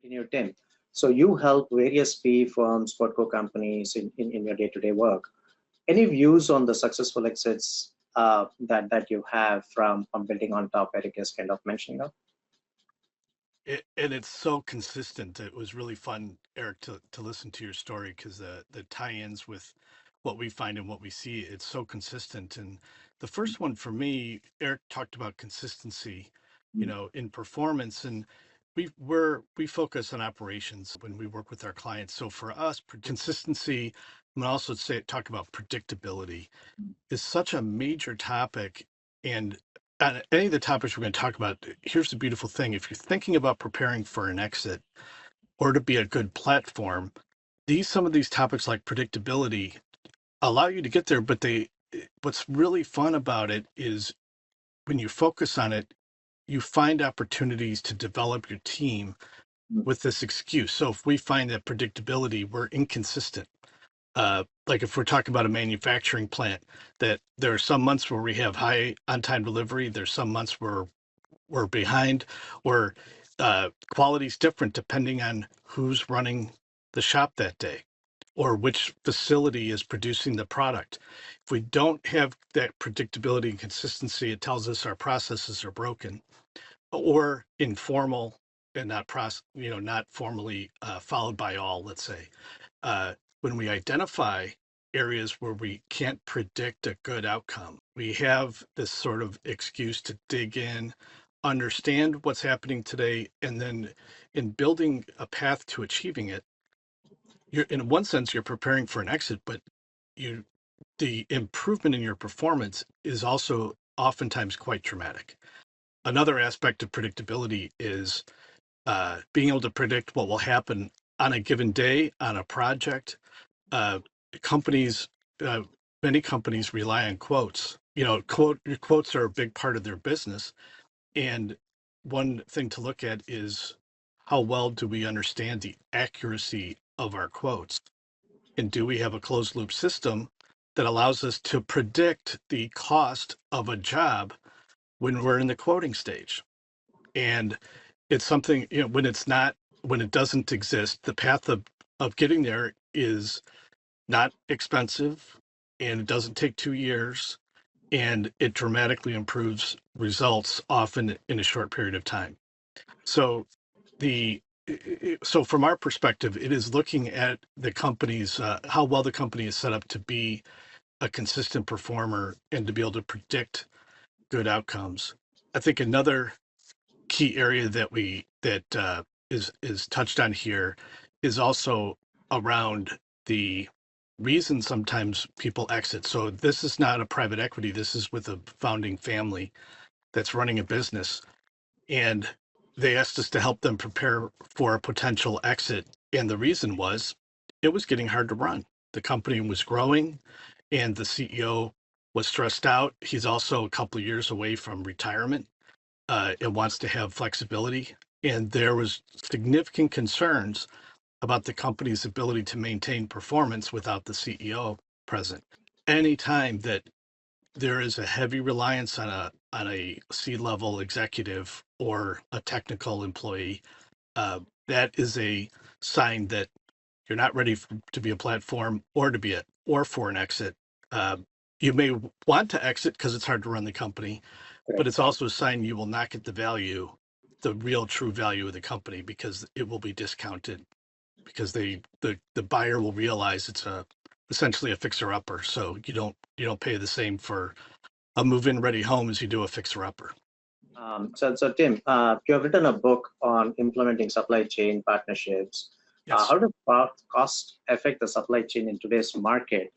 continue, Tim. So you help various PE firms, portco companies in your day-to-day work. Any views on the successful exits that you have from building on top Eric is kind of mentioning of? And it's so consistent. It was really fun, Eric, to listen to your story because the tie-ins with what we find and what we see, it's so consistent. And the first one for me, Eric talked about consistency, in performance, and we focus on operations when we work with our clients. So for us, consistency, and also talk about predictability is such a major topic. And on any of the topics we're going to talk about, here's the beautiful thing. If you're thinking about preparing for an exit or to be a good platform, some of these topics like predictability allow you to get there. But what's really fun about it is when you focus on it, you find opportunities to develop your team with this excuse. So if we find that predictability, we're inconsistent. Like if we're talking about a manufacturing plant, that there are some months where we have high on-time delivery, there's some months where we're behind, or quality's different depending on who's running the shop that day or which facility is producing the product. If we don't have that predictability and consistency, it tells us our processes are broken or informal and not formally followed by all, let's say. When we identify areas where we can't predict a good outcome, we have this sort of excuse to dig in, understand what's happening today, and then in building a path to achieving it, you're in one sense you're preparing for an exit, but you the improvement in your performance is also oftentimes quite dramatic. Another aspect of predictability is being able to predict what will happen on a given day on a project. uh, companies, uh, Many companies rely on quotes. Quotes are a big part of their business. And one thing to look at is how well do we understand the accuracy of our quotes? And do we have a closed loop system that allows us to predict the cost of a job when we're in the quoting stage? And it's something, when it doesn't exist, the path of getting there is not expensive, and it doesn't take 2 years, and it dramatically improves results often in a short period of time. So so from our perspective, it is looking at the company's how well the company is set up to be a consistent performer and to be able to predict good outcomes. I think another key area that is touched on here is also around the reason sometimes people exit. So this is not a private equity. This is with a founding family that's running a business, and they asked us to help them prepare for a potential exit. And the reason was it was getting hard to run. The company was growing, and the CEO was stressed out. He's also a couple of years away from retirement. It wants to have flexibility, and there was significant concerns about the company's ability to maintain performance without the CEO present. Anytime that there is a heavy reliance on a C-level executive or a technical employee, that is a sign that you're not ready to be a platform or or for an exit. Uh, you may want to exit because it's hard to run the company, but Correct. it's also a sign you will not get the real true value of the company, because it will be discounted, because the buyer will realize it's essentially a fixer upper. So you don't pay the same for a move-in ready home as you do a fixer upper. So Tim, you have written a book on implementing supply chain partnerships. Yes. How does cost affect the supply chain in today's market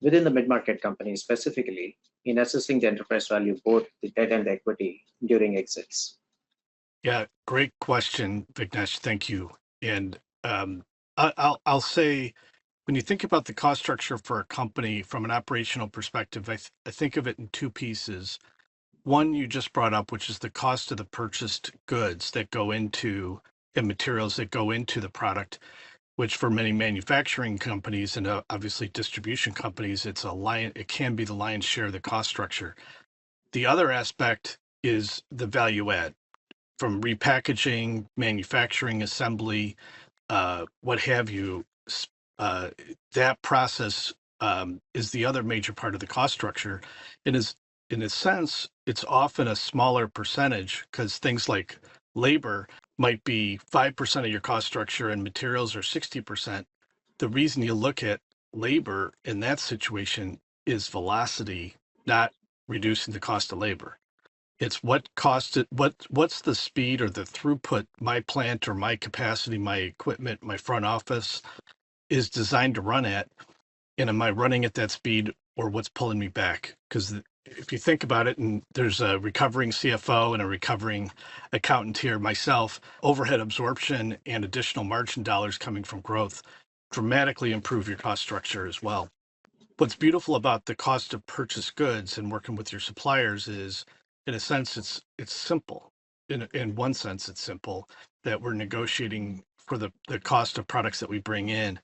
within the mid-market company specifically in assessing the enterprise value, both the debt and the equity during exits? Yeah, great question, Vignesh. Thank you. And I'll say, when you think about the cost structure for a company from an operational perspective, I think of it in two pieces. One you just brought up, which is the cost of the purchased goods that go into and materials that go into the product, which for many manufacturing companies and obviously distribution companies, it can be the lion's share of the cost structure. The other aspect is the value add. from repackaging, manufacturing, assembly, what have you. Uh, that process is the other major part of the cost structure, and is in a sense it's often a smaller percentage because things like labor might be 5% of your cost structure and materials are 60%. The reason you look at labor in that situation is velocity, not reducing the cost of labor. It's what cost it, what's the speed or the throughput my plant or my capacity, my equipment, my front office is designed to run at, and am I running at that speed or what's pulling me back? Because if you think about it, and there's a recovering CFO and a recovering accountant here, myself, overhead absorption and additional margin dollars coming from growth dramatically improve your cost structure as well. What's beautiful about the cost of purchased goods and working with your suppliers is, in a sense, it's simple. In one sense, it's simple that we're negotiating for the cost of products that we bring in.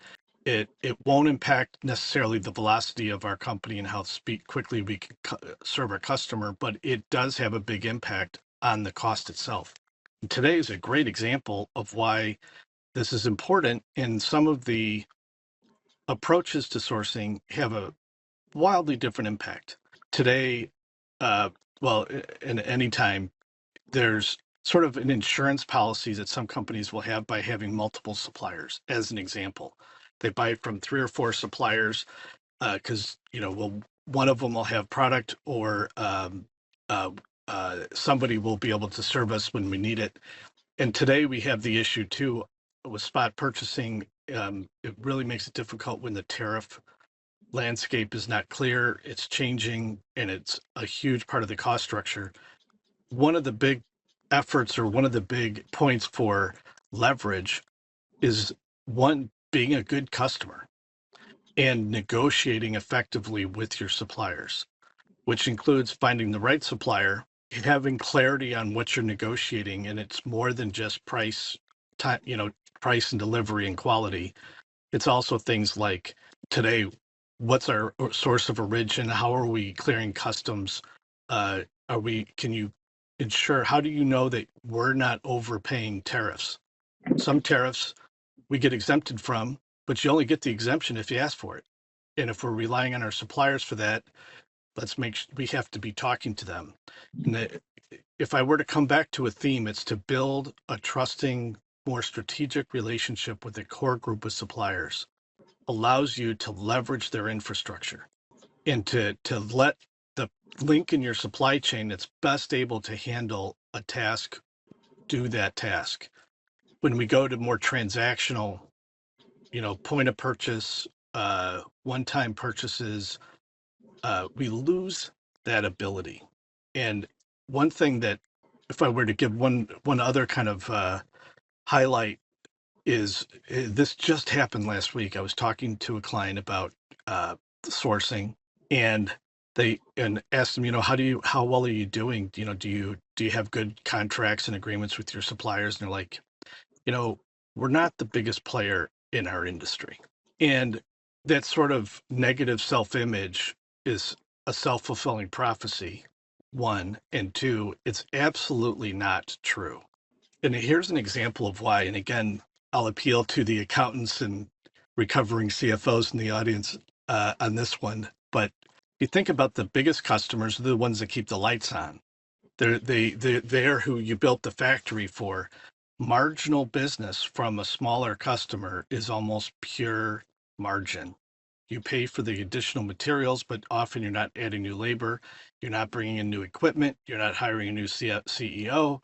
It won't impact necessarily the velocity of our company and how speed quickly we can serve our customer, but it does have a big impact on the cost itself. And today is a great example of why this is important, and some of the approaches to sourcing have a wildly different impact. Today, uh, well, in any time, there's sort of an insurance policy that some companies will have by having multiple suppliers. As an example, they buy from 3 or 4 suppliers because well, one of them will have product, or uh, somebody will be able to serve us when we need it. And today we have the issue too with spot purchasing. It really makes it difficult when the tariff landscape is not clear, it's changing, and it's a huge part of the cost structure. One of the big efforts, or one of the big points for leverage, is one, being a good customer and negotiating effectively with your suppliers, which includes finding the right supplier, having clarity on what you're negotiating, and it's more than just price, time, price and delivery and quality. It's also things like, today, what's our source of origin? How are we clearing customs? Can you ensure, how do you know that we're not overpaying tariffs? Some tariffs we get exempted from, but you only get the exemption if you ask for it. And if we're relying on our suppliers for that, we have to be talking to them. And if I were to come back to a theme, it's to build a trusting, more strategic relationship with a core group of suppliers allows you to leverage their infrastructure and to let the link in your supply chain that's best able to handle a task do that task. When we go to more transactional, point of purchase, one-time purchases, we lose that ability. And one thing that, if I were to give one other kind of highlight, is this just happened last week. I was talking to a client about sourcing, and they asked them, how well are you doing? Do you have good contracts and agreements with your suppliers? And they're like, you know, we're not the biggest player in our industry. And that sort of negative self-image is a self-fulfilling prophecy, one, and two, it's absolutely not true. And here's an example of why. And again, I'll appeal to the accountants and recovering CFOs in the audience on this one. But you think about the biggest customers, are the ones that keep the lights on. They're who you built the factory for. Marginal business from a smaller customer is almost pure margin. You pay for the additional materials, but often you're not adding new labor. You're not bringing in new equipment. You're not hiring a new CEO.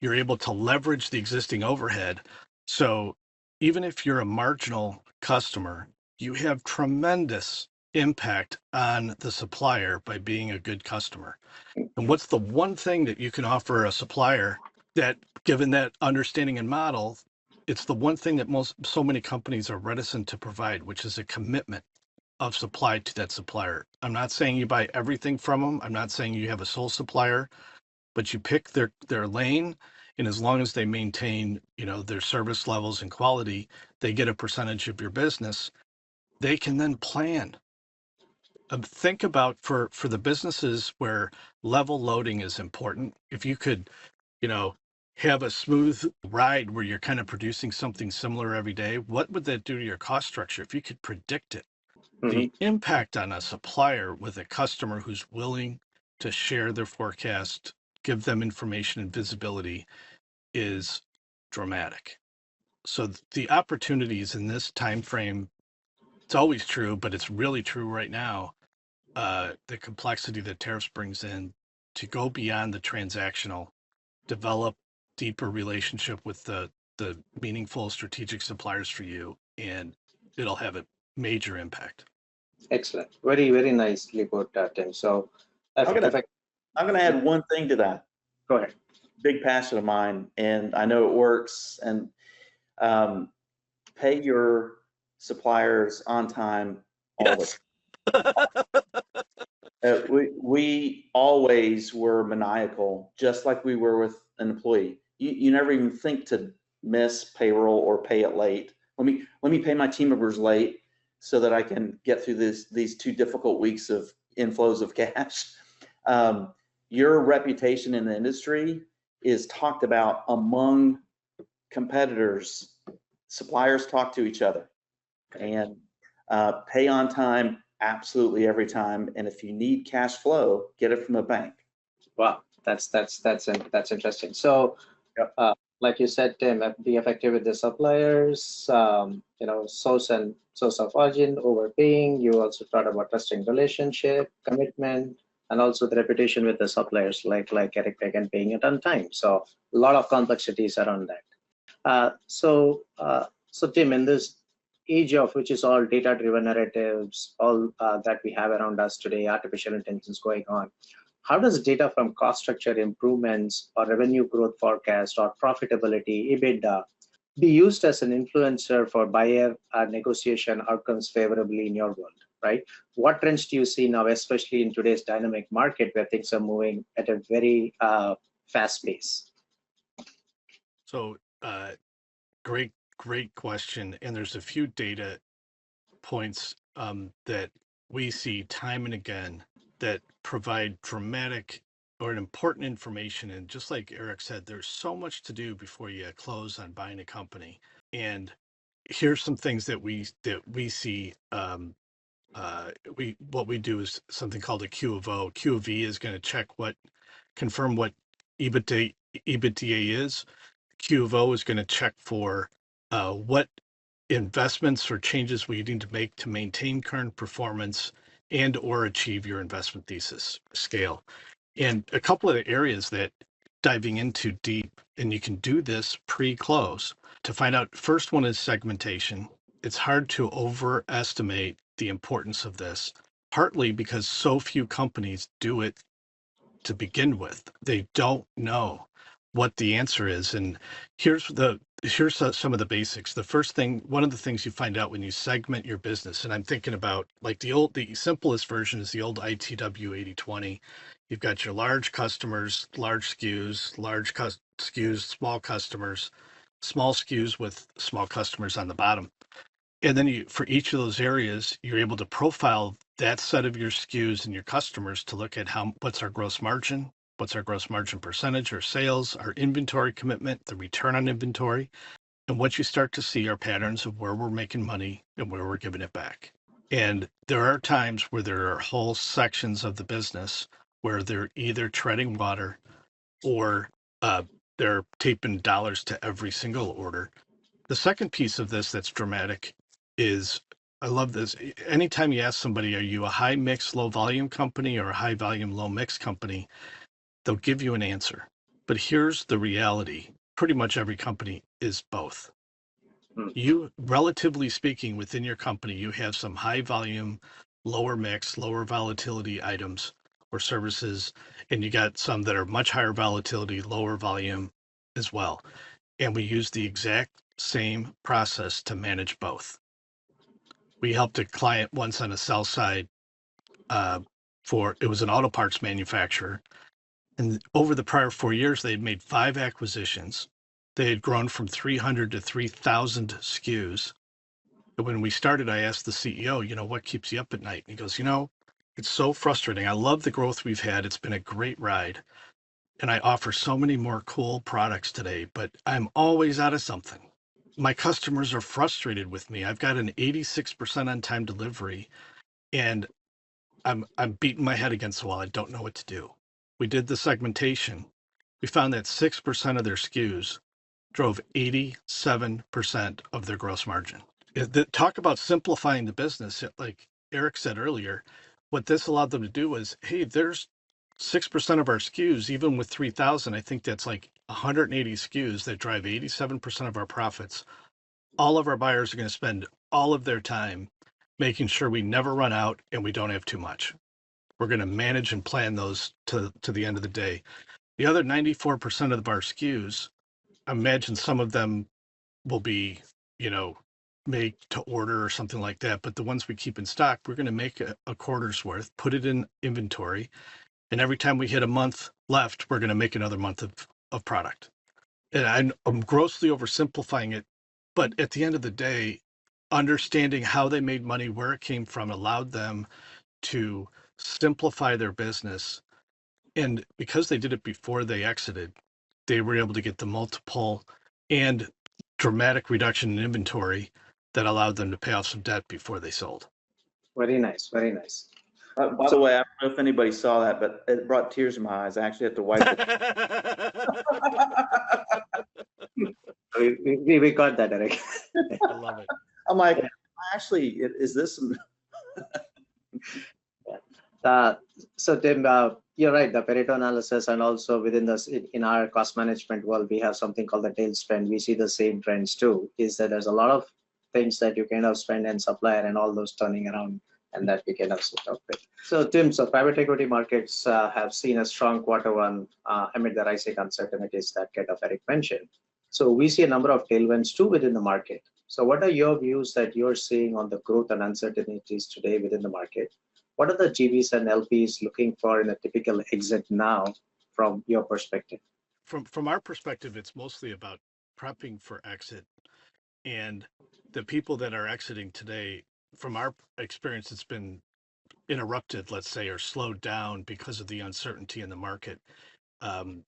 You're able to leverage the existing overhead. So even if you're a marginal customer, you have tremendous impact on the supplier by being a good customer. And what's the one thing that you can offer a supplier that, given that understanding and model, it's the one thing that so many companies are reticent to provide, which is a commitment of supply to that supplier. I'm not saying you buy everything from them. I'm not saying you have a sole supplier, but you pick their lane, and as long as they maintain, their service levels and quality, they get a percentage of your business. They can then plan. Think about, for the businesses where level loading is important. If you could, you know, have a smooth ride where you're kind of producing something similar every day, what would that do to your cost structure if you could predict it? Hmm. The impact on a supplier with a customer who's willing to share their forecast, give them information and visibility is dramatic. So the opportunities in this time frame, it's always true, but it's really true right now. The complexity that tariffs brings in to go beyond the transactional, develop deeper relationship with the meaningful strategic suppliers for you, and it'll have a major impact. Excellent. Very, very nicely put, Tim. So, I'm if gonna I I'm gonna add one thing to that. go ahead. Big passion of mine, and I know it works. And um, pay your suppliers on time all the Yes. we always were maniacal, just like we were with an employee. You never even think to miss payroll or pay it late. Let me pay my team members late so that I can get through these 2 difficult weeks of inflows of cash. Your reputation in the industry is talked about among competitors. Suppliers talk to each other, and pay on time absolutely every time. And if you need cash flow, get it from a bank. Wow, that's interesting. So, Yep. like you said, Tim, be effective with the suppliers. Source of origin, overpaying. You also thought about trusting relationship, commitment, and also the reputation with the suppliers, like Eric Pagan, paying it on time. So, a lot of complexities around that. So Tim, in this age of which is all data-driven narratives, all that we have around us today, artificial intelligence going on, how does data from cost structure improvements or revenue growth forecast or profitability, EBITDA, be used as an influencer for buyer negotiation outcomes favorably in your world, right? What trends do you see now, especially in today's dynamic market where things are moving at a very fast pace? So, great question. And there's a few data points that we see time and again that provide dramatic or an important information. And just like Eric said, there's so much to do before you close on buying a company. And here's some things that we see. We what we do is something called a Q of O. Q of E is going to confirm what EBITDA EBITDA is. Q of O is going to check for what investments or changes we need to make to maintain current performance and or achieve your investment thesis scale. And a couple of the areas that diving into deep, and you can do this pre-close to find out. First one is segmentation. It's hard to overestimate the importance of this, partly because so few companies do it to begin with. They don't know what the answer is. And here's some of the basics. The first thing, one of the things you find out when you segment your business, and I'm thinking about like the simplest version is the old ITW 80/20. You've got your large customers, large SKUs, SKUs, small customers, small SKUs with small customers on the bottom. And then for each of those areas, you're able to profile that set of your SKUs and your customers to look at what's our gross margin, what's our gross margin percentage, or sales, our inventory commitment, the return on inventory. And what you start to see are patterns of where we're making money and where we're giving it back. And there are times where there are whole sections of the business where they're either treading water or they're taping dollars to every single order. The second piece of this that's dramatic is I love this. Anytime you ask somebody, are you a high mix, low volume company or a high volume, low mix company? They'll give you an answer. But here's the reality. Pretty much every company is both. Hmm. You, relatively speaking, within your company, you have some high volume, lower mix, lower volatility items or services, and you got some that are much higher volatility, lower volume as well. And we use the exact same process to manage both. We helped a client once on a sell side uh, for it was an auto parts manufacturer. And over the prior 4 years, they had made 5 acquisitions. They had grown from 300 to 3,000 SKUs. And when we started, I asked the CEO, what keeps you up at night? And he goes, it's so frustrating. I love the growth we've had. It's been a great ride. and I offer so many more cool products today, but I'm always out of something. My customers are frustrated with me. I've got an 86% on time delivery, and I'm beating my head against the wall. I don't know what to do. We did the segmentation. We found that 6% of their SKUs drove 87% of their gross margin. Talk about simplifying the business. Like Eric said earlier, what this allowed them to do was, hey, there's 6% of our SKUs, even with 3,000, I think that's like 180 SKUs that drive 87% of our profits. All of our buyers are going to spend all of their time making sure we never run out and we don't have too much. We're going to manage and plan those to the end of the day. The other 94% of our SKUs, imagine some of them will be, you know, make to order or something like that. But the ones we keep in stock, we're going to make a quarter's worth, put it in inventory. And every time we hit a month left, we're going to make another month of product. And I'm grossly oversimplifying it. But at the end of the day, understanding how they made money, where it came from, allowed them to simplify their business. And because they did it before they exited, they were able to get the multiple and dramatic reduction in inventory that allowed them to pay off some debt before they sold. Very nice, very nice. By the way, I don't know if anybody saw that, but it brought tears to my eyes. I actually had to wipe it. We got that, Eric. I love it. I'm like, actually, is this? So Tim, you're right, the Pareto analysis, and also within this, in our cost management world, we have something called the tail spend. We see the same trends too, is that there's a lot of things that you kind of spend in supplier and all those turning around, and that we kind of sit up with. So Tim, so private equity markets have seen a strong Q1 amid the rising uncertainties that kind of Eric mentioned. So we see a number of tailwinds too within the market. So what are your views that you're seeing on the growth and uncertainties today within the market? What are the GVs and LPs looking for in a typical exit now from your perspective? From our perspective, it's mostly about prepping for exit. And the people that are exiting today, from our experience, it's been interrupted, let's say, or slowed down because of the uncertainty in the market.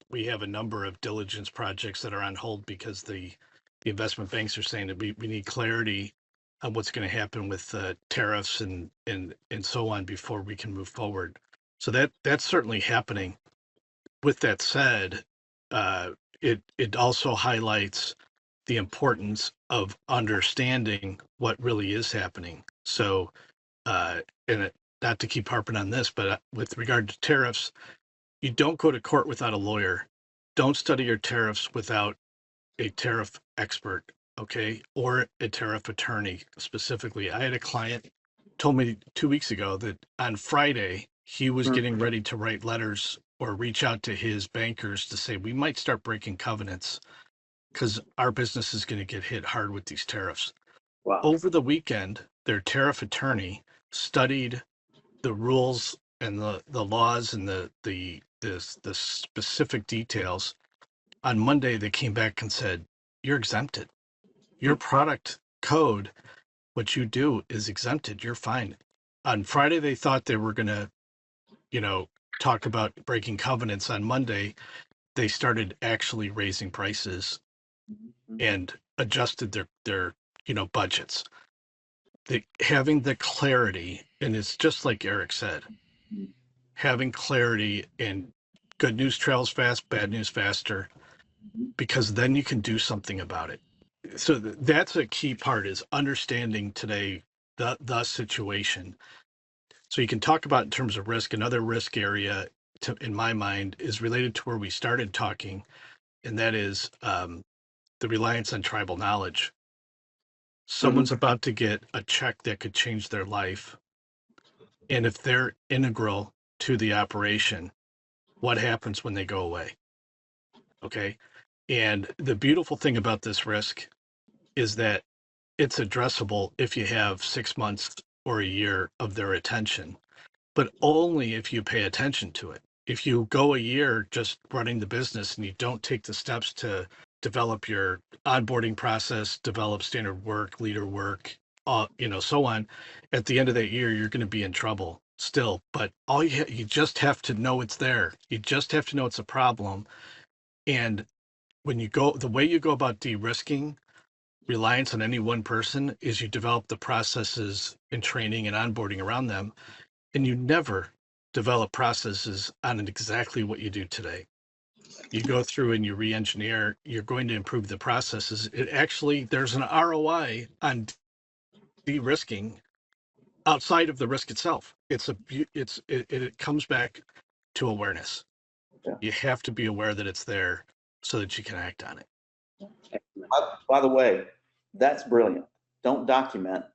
We have a number of diligence projects that are on hold because the investment banks are saying that we need clarity on what's going to happen with tariffs and so on before we can move forward. So that's certainly happening. With that said, it also highlights the importance of understanding what really is happening. So, not to keep harping on this, but with regard to tariffs, you don't go to court without a lawyer. Don't study your tariffs without a tariff expert, okay, or a tariff attorney specifically. I had a client told me 2 weeks ago that on Friday he was getting ready to write letters or reach out to his bankers to say we might start breaking covenants because our business is going to get hit hard with these tariffs. Wow. Over the weekend, their tariff attorney studied the rules and the laws and the specific details. On Monday, they came back and said, "You're exempted. Your product code, what you do is exempted. You're fine." On Friday, they thought they were going to, talk about breaking covenants. On Monday, they started actually raising prices and adjusted their budgets. Having the clarity, and it's just like Eric said, having clarity, and good news travels fast, bad news faster, because then you can do something about it. So that's a key part, is understanding today the situation. So you can talk about in terms of risk. Another risk area, in my mind, is related to where we started talking, and that is the reliance on tribal knowledge. Someone's about to get a check that could change their life. And if they're integral to the operation, what happens when they go away? Okay. And the beautiful thing about this risk is that it's addressable if you have 6 months or a year of their attention, but only if you pay attention to it. If you go a year just running the business and you don't take the steps to develop your onboarding process, develop standard work, leader work, so on, at the end of that year, you're going to be in trouble. still, but you just have to know it's there. You just have to know it's a problem. And when you go, the way you go about de-risking reliance on any one person is you develop the processes and training and onboarding around them, and you never develop processes on exactly what you do today. You go through and you re-engineer, you're going to improve the processes. It actually, there's an ROI on de-risking outside of the risk itself. It comes back to awareness. Yeah. You have to be aware that it's there so that you can act on it. By the way, that's brilliant. Don't document,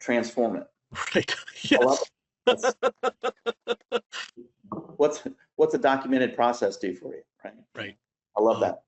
transform it. Right. I love Yes. it. What's a documented process do for you? Right. Right. I love that.